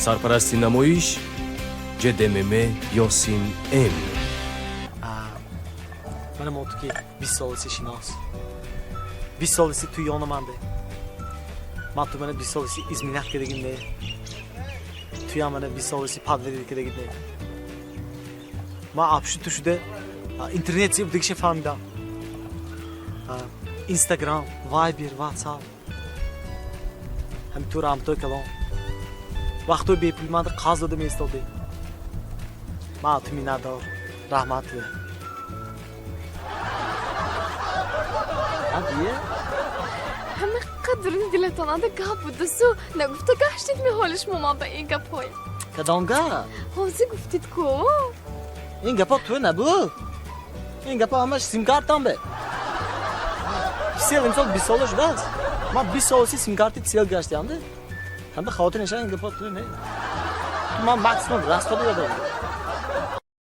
سرپرست نمایش جدمم یاسین ام. منم اوتو که 20 سالسی شناس 20 سالسی توی یانمنده من تو منه 20 سالسی izminat kediginde توی منه 20 سالسی padveri kediginde ما apşı tuşuda internet bu dikişe famida Instagram, Viber, WhatsApp hem tu ram to kalon vaqto bepulmanda qazladım estaldi ma tu minador rahmatli عادیه؟ همه قدرین دلتان آده گپ بوده سو نگفته گشتید می حالش ماما به این گپ های کدامگه؟ حوزی گفتید کو؟ این گپا تو نبود این گپا همش سیم کارتم به sel imsal 20 ساله شده است ما 20 سالسی سیم کارتی سل گشتم ده هم به خاطر نشان این گپا تو نه تو من ماکسیمم راست داده